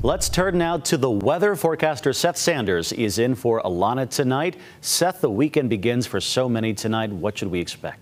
Let's turn now to the weather. Forecaster Seth Sanders is in for Alana tonight. Seth, the weekend begins for so many tonight. What should we expect?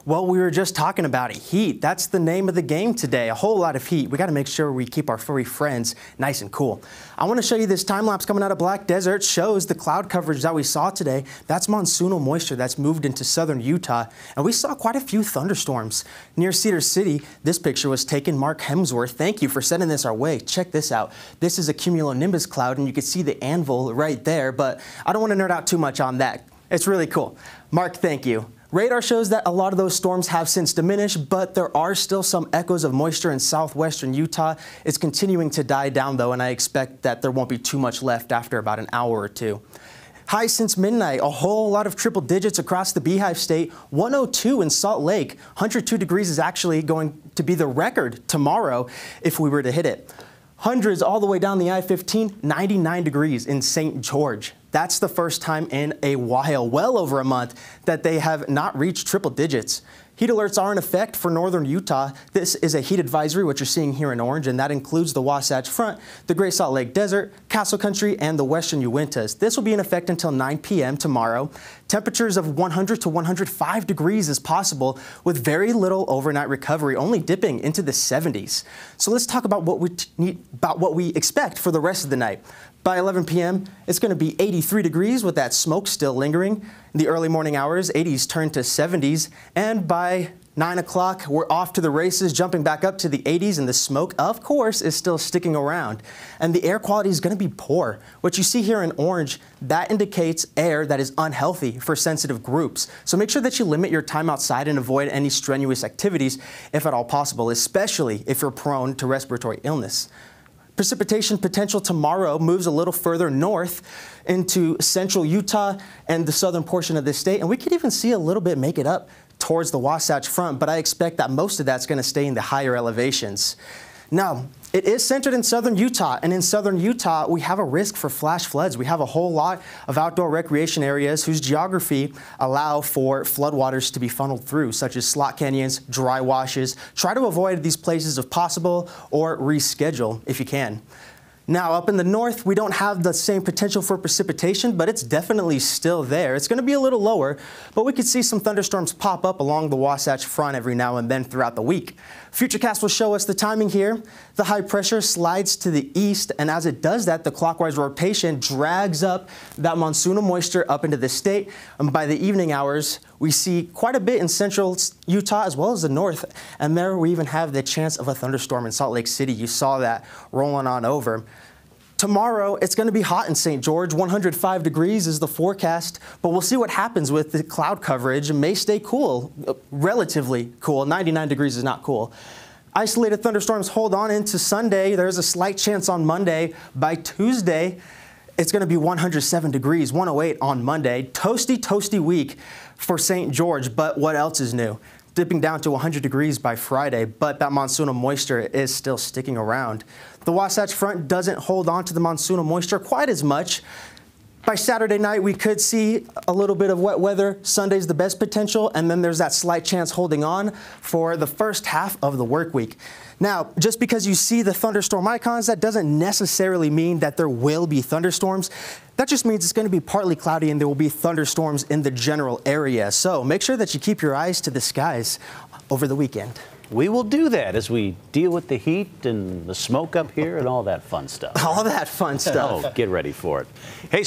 Well, we were just talking about it. Heat. That's the name of the game today. A whole lot of heat. We got to make sure we keep our furry friends nice and cool. I want to show you this time lapse coming out of Black Desert. Shows the cloud coverage that we saw today. That's monsoonal moisture that's moved into southern Utah. And we saw quite a few thunderstorms near Cedar City. This picture was taken. Mark Hemsworth, thank you for sending this our way. Check this out. This is a cumulonimbus cloud, and you can see the anvil right there. But I don't want to nerd out too much on that. It's really cool. Mark, thank you. Radar shows that a lot of those storms have since diminished, but there are still some echoes of moisture in southwestern Utah. It's continuing to die down, though, and I expect that there won't be too much left after about an hour or two. High since midnight, a whole lot of triple digits across the Beehive State. 102 in Salt Lake. 102 degrees is actually going to be the record tomorrow if we were to hit it. Hundreds all the way down the I-15, 99 degrees in St. George. That's the first time in a while, well over a month, that they have not reached triple digits. Heat alerts are in effect for northern Utah. This is a heat advisory, which you're seeing here in orange, and that includes the Wasatch Front, the Great Salt Lake Desert, Castle Country, and the western Uintas. This will be in effect until 9 p.m. tomorrow. Temperatures of 100 to 105 degrees is possible with very little overnight recovery, only dipping into the 70s. So let's talk about what we expect for the rest of the night. By 11 p.m., it's going to be 83 degrees with that smoke still lingering. In the early morning hours, 80s turn to 70s. And by 9 o'clock, we're off to the races, jumping back up to the 80s, and the smoke, of course, is still sticking around. And the air quality is going to be poor. What you see here in orange, that indicates air that is unhealthy for sensitive groups. So make sure that you limit your time outside and avoid any strenuous activities, if at all possible, especially if you're prone to respiratory illness. Precipitation potential tomorrow moves a little further north into central Utah and the southern portion of the state, and we could even see a little bit make it up towards the Wasatch Front, but I expect that most of that's going to stay in the higher elevations. Now, it is centered in southern Utah, and in southern Utah, we have a risk for flash floods. We have a whole lot of outdoor recreation areas whose geography allow for floodwaters to be funneled through, such as slot canyons, dry washes. Try to avoid these places if possible, or reschedule if you can. Now, up in the north, we don't have the same potential for precipitation, but it's definitely still there. It's going to be a little lower, but we could see some thunderstorms pop up along the Wasatch Front every now and then throughout the week. Futurecast will show us the timing here. The high pressure slides to the east, and as it does that, the clockwise rotation drags up that monsoonal moisture up into the state. And by the evening hours, we see quite a bit in central Utah as well as the north, and there we even have the chance of a thunderstorm in Salt Lake City. You saw that rolling on over. Tomorrow, it's going to be hot in St. George. 105 degrees is the forecast, but we'll see what happens with the cloud coverage. It may stay cool, relatively cool. 99 degrees is not cool. Isolated thunderstorms hold on into Sunday. There's a slight chance on Monday. By Tuesday, it's going to be 107 degrees, 108 on Monday. Toasty, toasty week for St. George, but what else is new? Dipping down to 100 degrees by Friday, but that monsoonal moisture is still sticking around. The Wasatch Front doesn't hold on to the monsoonal moisture quite as much. By Saturday night, we could see a little bit of wet weather. Sunday's the best potential, and then there's that slight chance holding on for the first half of the work week. Now, just because you see the thunderstorm icons, that doesn't necessarily mean that there will be thunderstorms. That just means it's going to be partly cloudy and there will be thunderstorms in the general area. So make sure that you keep your eyes to the skies over the weekend. We will do that as we deal with the heat and the smoke up here and all that fun stuff. All that fun stuff. Oh, get ready for it. Hey.